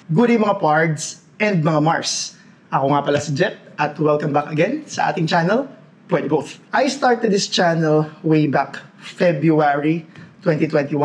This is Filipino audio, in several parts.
Good day mga Pards and mga Mars. Ako nga pala si Jet at welcome back again sa ating channel, Pwede Both. I started this channel way back February 2021.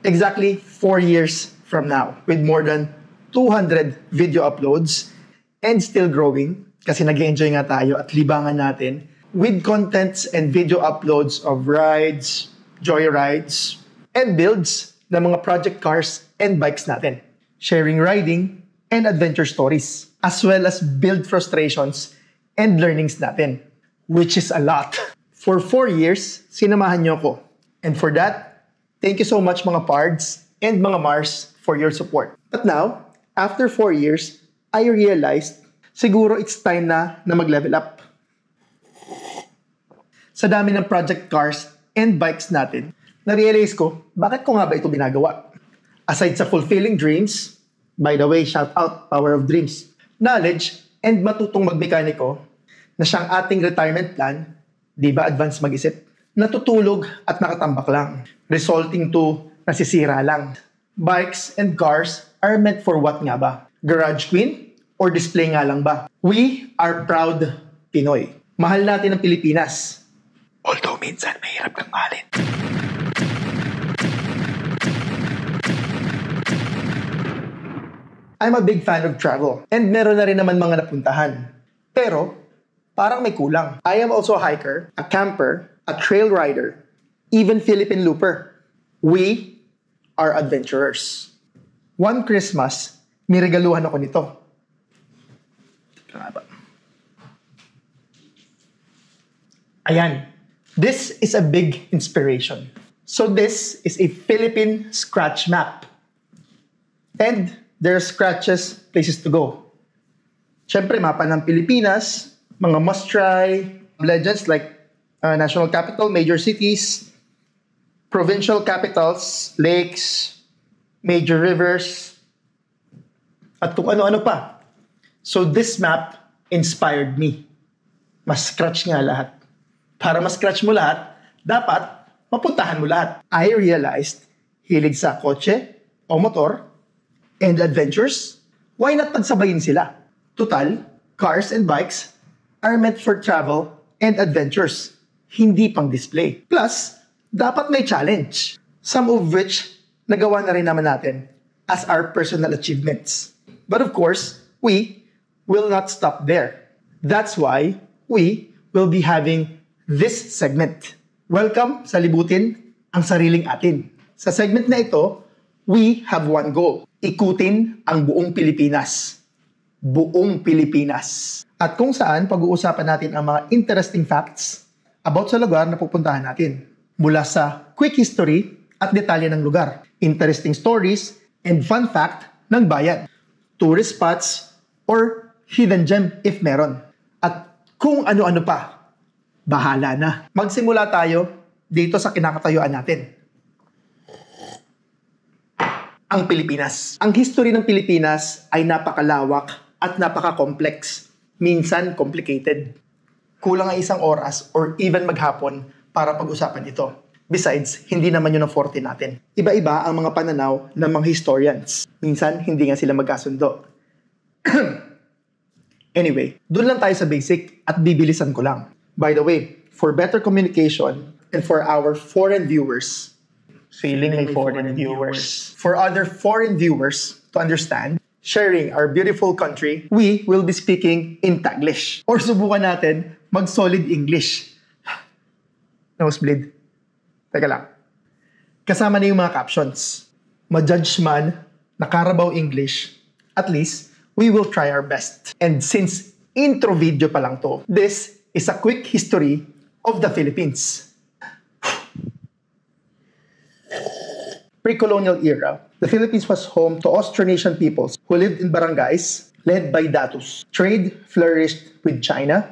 Exactly 4 years from now with more than 200 video uploads and still growing kasi nag-enjoy nga tayo at libangan natin with contents and video uploads of rides, joyrides, and builds ng mga project cars and bikes natin. Sharing riding and adventure stories, as well as build frustrations and learnings natin, which is a lot. For 4 years, sinamahan niyo ako. And for that, thank you so much mga Pards and mga Mars for your support. But now, after 4 years, I realized siguro it's time na mag-level up. Sa dami ng project cars and bikes natin, na-realize ko, bakit ko nga ba ito ginagawa? Aside sa fulfilling dreams, by the way, shout out Power of Dreams, knowledge, and matutong magmekaniko na siyang ating retirement plan, di ba advance mag-isip? Natutulog at nakatambak lang, resulting to nasisira lang. Bikes and cars are meant for what nga ba? Garage queen or display nga lang ba? We are proud Pinoy. Mahal natin ang Pilipinas. Although minsan mahirap kang mahalin. I'm a big fan of travel and meron na rin naman mga napuntahan. Pero, parang may kulang. I am also a hiker, a camper, a trail rider, even Philippine looper. We are adventurers. One Christmas, niregaluhan ako nito. Ayan. This is a big inspiration. So this is a Philippine scratch map. And there are scratches, places to go. Siyempre, mapa ng Pilipinas, mga must-try, legends like national capital, major cities, provincial capitals, lakes, major rivers, at kung ano-ano pa. So this map inspired me. Mas-scratch nga lahat. Para mas-scratch mo lahat, dapat mapuntahan mo lahat. I realized, hilig sa kotse o motor, and adventures, why not pagsabayin sila? Total, cars and bikes are meant for travel and adventures, hindi pang display. Plus, dapat may challenge, some of which nagawa na rin naman natin as our personal achievements. But of course, we will not stop there. That's why we will be having this segment. Welcome sa Libutin ang Sariling Atin. Sa segment na ito, we have one goal. Ikutin ang buong Pilipinas. Buong Pilipinas. At kung saan pag-uusapan natin ang mga interesting facts about sa lugar na pupuntahan natin. Mula sa quick history at detalye ng lugar, interesting stories, and fun fact ng bayan, tourist spots, or hidden gem if meron. At kung ano-ano pa, bahala na. Magsimula tayo dito sa kinakatayuan natin. Ang Pilipinas. Ang history ng Pilipinas ay napakalawak at napaka-complex. Minsan, complicated. Kulang ang isang oras or even maghapon para pag-usapan ito. Besides, hindi naman yun ang forte natin. Iba-iba ang mga pananaw ng mga historians. Minsan, hindi nga sila magkasundo. Anyway, doon lang tayo sa basic at bibilisan ko lang. By the way, for better communication and for our foreign viewers, feeling like foreign viewers. For other foreign viewers to understand, sharing our beautiful country, we will be speaking in Taglish. Or subukan natin mag-solid English. Nosebleed. Teka lang. Kasama na yung mga captions. Ma-judge man na Carabao English, at least, we will try our best. And since intro video pa lang to, this is a quick history of the Philippines. Pre-colonial era, the Philippines was home to Austronesian peoples who lived in barangays led by datus. Trade flourished with China,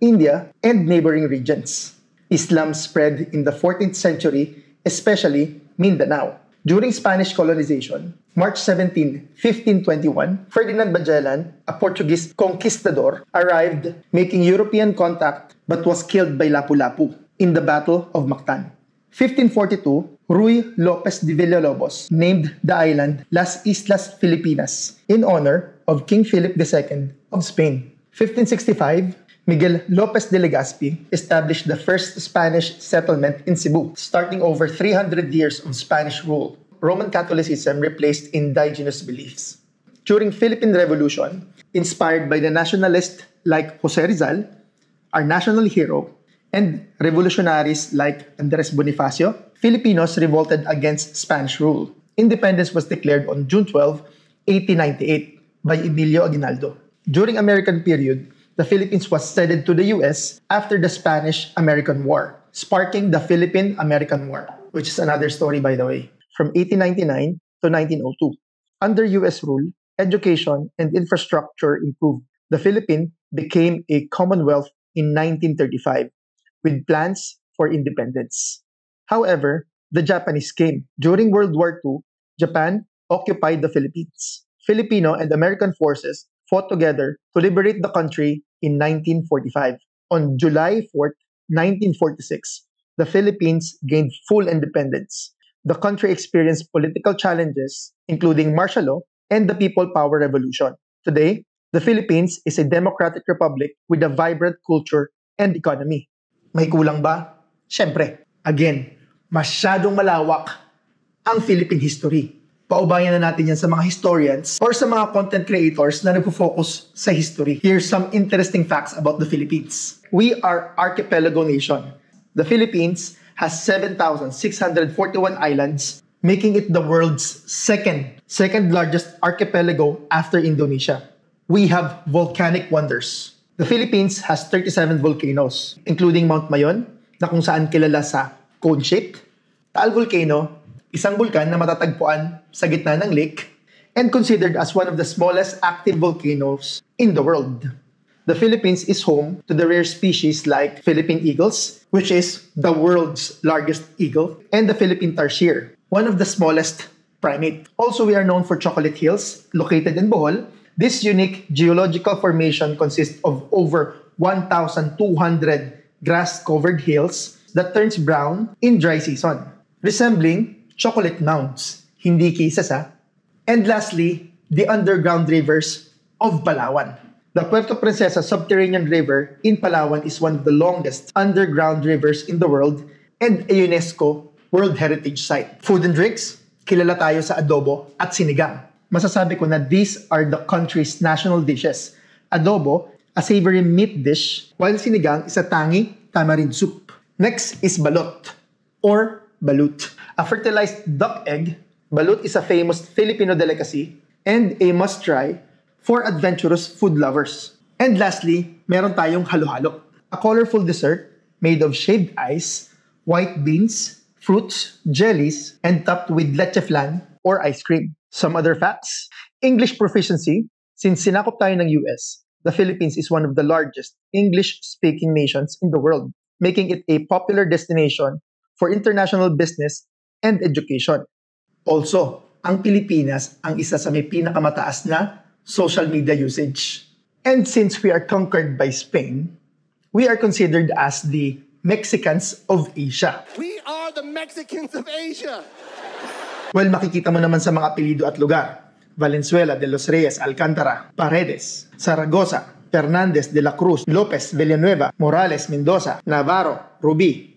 India, and neighboring regions. Islam spread in the 14th century, especially Mindanao. During Spanish colonization, March 17, 1521, Ferdinand Magellan, a Portuguese conquistador, arrived making European contact but was killed by Lapu-Lapu in the Battle of Mactan. 1542, Ruy Lopez de Villalobos named the island Las Islas Filipinas in honor of King Philip II of Spain. 1565, Miguel Lopez de Legazpi established the first Spanish settlement in Cebu, starting over 300 years of Spanish rule. Roman Catholicism replaced indigenous beliefs. During Philippine Revolution, inspired by the nationalists like Jose Rizal, our national hero, and revolutionaries like Andres Bonifacio, Filipinos revolted against Spanish rule. Independence was declared on June 12, 1898 by Emilio Aguinaldo. During American period, the Philippines was ceded to the US after the Spanish-American War, sparking the Philippine-American War, which is another story by the way, from 1899 to 1902. Under US rule, education and infrastructure improved. The Philippines became a commonwealth in 1935 with plans for independence. However, the Japanese came. During World War II, Japan occupied the Philippines. Filipino and American forces fought together to liberate the country in 1945. On July 4, 1946, the Philippines gained full independence. The country experienced political challenges, including martial law and the People Power Revolution. Today, the Philippines is a democratic republic with a vibrant culture and economy. May kulang ba? Siyempre. Again, masyadong malawak ang Philippine history. Paubayan na natin yan sa mga historians or sa mga content creators na nagpo-focus sa history. Here's some interesting facts about the Philippines. We are archipelago nation. The Philippines has 7,641 islands, making it the world's second largest archipelago after Indonesia. We have volcanic wonders. The Philippines has 37 volcanoes, including Mount Mayon, na kung saan kilala sa cone-shaped, Taal Volcano, isang bulkan na matatagpuan sa gitna ng lake, and considered as one of the smallest active volcanoes in the world. The Philippines is home to the rare species like Philippine eagles, which is the world's largest eagle, and the Philippine tarsier, one of the smallest primate. Also, we are known for Chocolate Hills, located in Bohol. This unique geological formation consists of over 1,200 grass-covered hills that turns brown in dry season, resembling chocolate mounds, hindi kisas ha. And lastly, the underground rivers of Palawan. The Puerto Princesa subterranean river in Palawan is one of the longest underground rivers in the world and a UNESCO World Heritage Site. Food and drinks, kilala tayo sa adobo at sinigang. Masasabi ko na these are the country's national dishes. Adobo, a savory meat dish, while sinigang is a tangy tamarind soup. Next is balot, or balut. A fertilized duck egg, balut is a famous Filipino delicacy and a must-try for adventurous food lovers. And lastly, meron tayong halo-halo, a colorful dessert made of shaved ice, white beans, fruits, jellies, and topped with leche flan or ice cream. Some other facts: English proficiency. Since sinakop tayo ng US, the Philippines is one of the largest English-speaking nations in the world, making it a popular destination for international business and education. Also, ang Pilipinas ang isa sa may pinakamataas na social media usage. And since we are conquered by Spain, we are considered as the Mexicans of Asia. We are the Mexicans of Asia! Well, makikita mo naman sa mga apelyido at lugar. Valenzuela, De Los Reyes, Alcantara, Paredes, Zaragoza, Fernandez, De La Cruz, Lopez, Villanueva, Morales, Mendoza, Navarro, Rubi,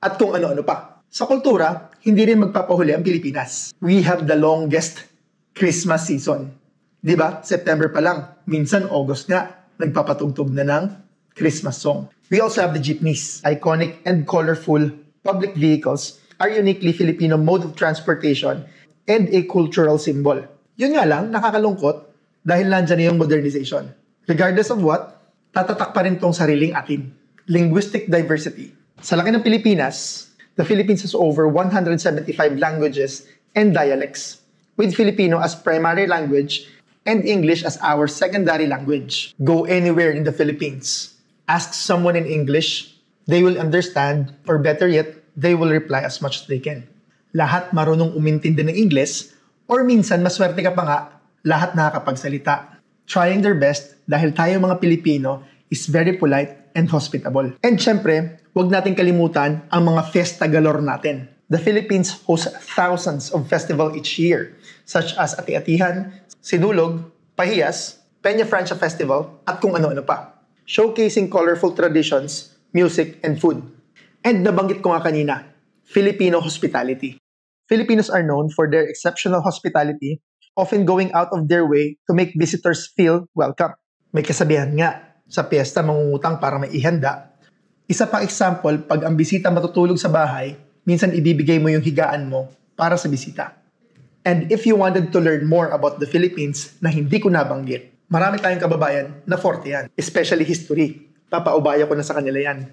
at kung ano-ano pa. Sa kultura, hindi rin magpapahuli ang Pilipinas. We have the longest Christmas season. Diba? September pa lang. Minsan August nga, nagpapatugtog na ng Christmas song. We also have the jeepneys, iconic and colorful public vehicles, are uniquely Filipino mode of transportation and a cultural symbol. Yun nga lang, nakakalungkot dahil nandyan na yung modernization. Regardless of what, tatatak pa rin tong sariling atin. Linguistic diversity. Sa laki ng Pilipinas, the Philippines has over 175 languages and dialects, with Filipino as primary language and English as our secondary language. Go anywhere in the Philippines, ask someone in English, they will understand, or better yet, they will reply as much as they can. Lahat marunong umintindi ng English, or minsan maswerte ka pa nga, lahat nakakapagsalita. Trying their best dahil tayo mga Pilipino is very polite and hospitable. And syempre, huwag natin kalimutan ang mga fiesta galore natin. The Philippines hosts thousands of festivals each year, such as Ati-Atihan, Sinulog, Pahiyas, Peña Francia Festival, at kung ano-ano pa. Showcasing colorful traditions, music, and food. And nabanggit ko nga kanina, Filipino hospitality. Filipinos are known for their exceptional hospitality, often going out of their way to make visitors feel welcome. May kasabihan nga, sa piyesta mangungutang para may ihanda. Isa pang example, pag ang bisita matutulog sa bahay, minsan ibibigay mo yung higaan mo para sa bisita. And if you wanted to learn more about the Philippines na hindi ko nabanggit, marami tayong kababayan na forte yan, especially history. Papaubaya ko na sa kanila yan.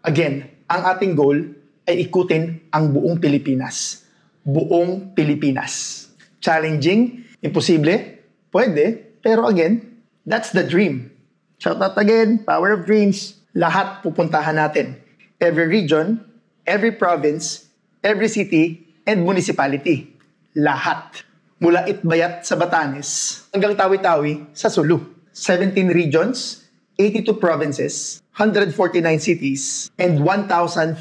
Again, ang ating goal ay ikutin ang buong Pilipinas. Buong Pilipinas. Challenging? Imposible? Pwede. Pero again, that's the dream. Shout out again, power of dreams. Lahat pupuntahan natin. Every region, every province, every city, and municipality. Lahat. Mula Itbayat sa Batanes hanggang Tawi-Tawi sa Sulu. 17 regions, 82 provinces, 149 cities, and 1,493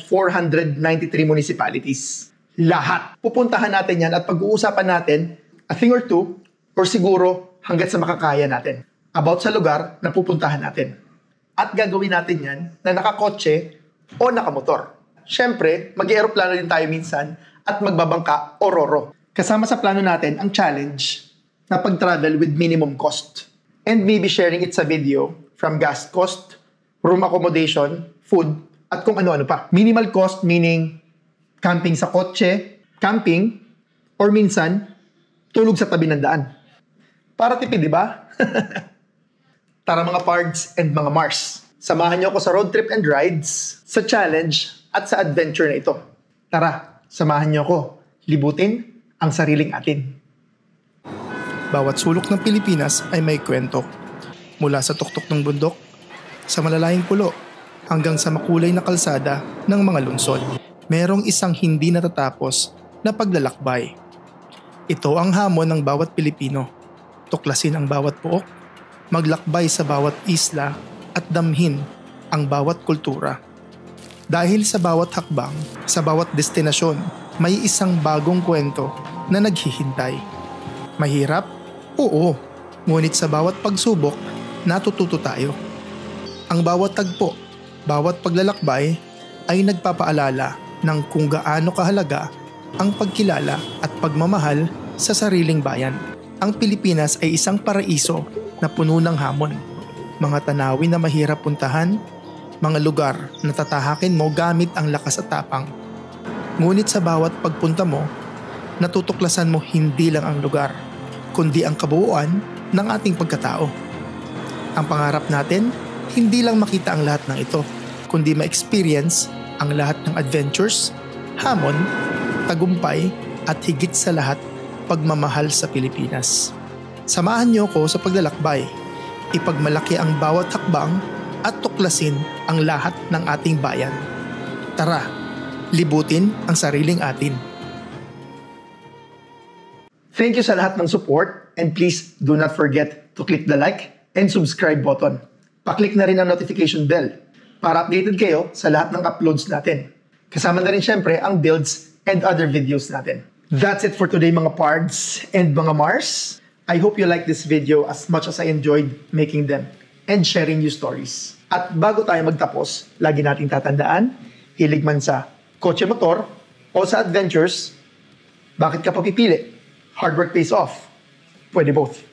municipalities. Lahat. Pupuntahan natin yan at pag-uusapan natin a thing or two, or siguro hanggat sa makakaya natin about sa lugar na pupuntahan natin. At gagawin natin yan na nakakotse o nakamotor. Siyempre, mag-aeroplano din tayo minsan at magbabangka o roro. Kasama sa plano natin ang challenge na pag-travel with minimum cost. And maybe sharing it sa video from gas cost, room accommodation, food, at kung ano-ano pa. Minimal cost meaning camping sa kotse, camping, or minsan, tulog sa tabi ng daan. Para tipid, di ba? Tara mga pards and mga Mars. Samahan niyo ako sa road trip and rides, sa challenge at sa adventure na ito. Tara, samahan niyo ako. Libutin ang sariling atin. Bawat sulok ng Pilipinas ay may kwento. Mula sa tuktok ng bundok, sa malalayang pulo, hanggang sa makulay na kalsada ng mga lungsod. Merong isang hindi natatapos na paglalakbay. Ito ang hamon ng bawat Pilipino. Tuklasin ang bawat pook, maglakbay sa bawat isla at damhin ang bawat kultura. Dahil sa bawat hakbang, sa bawat destinasyon, may isang bagong kwento na naghihintay. Mahirap? Oo. Ngunit sa bawat pagsubok, natututo tayo. Ang bawat tagpo, bawat paglalakbay ay nagpapaalala ng kung gaano kahalaga ang pagkilala at pagmamahal sa sariling bayan. Ang Pilipinas ay isang paraiso na puno ng hamon. Mga tanawin na mahirap puntahan, mga lugar na tatahakin mo gamit ang lakas at tapang. Ngunit sa bawat pagpunta mo, natutuklasan mo hindi lang ang lugar, kundi ang kabuuan ng ating pagkatao. Ang pangarap natin, hindi lang makita ang lahat ng ito, kundi ma-experience ang lahat ng adventures, hamon, tagumpay at higit sa lahat, pagmamahal sa Pilipinas. Samahan niyo ko sa paglalakbay. Ipagmalaki ang bawat hakbang at tuklasin ang lahat ng ating bayan. Tara, libutin ang sariling atin. Thank you sa lahat ng support and please do not forget to click the like and subscribe button. Pa-click na rin ang notification bell para updated kayo sa lahat ng uploads natin. Kasama na rin syempre ang builds and other videos natin. That's it for today mga pards and mga Mars. I hope you like this video as much as I enjoyed making them and sharing you stories. At bago tayo magtapos, lagi nating tatandaan, hilig man sa kotse motor o sa adventures, bakit ka papipili? Hard work pays off. Pwede both.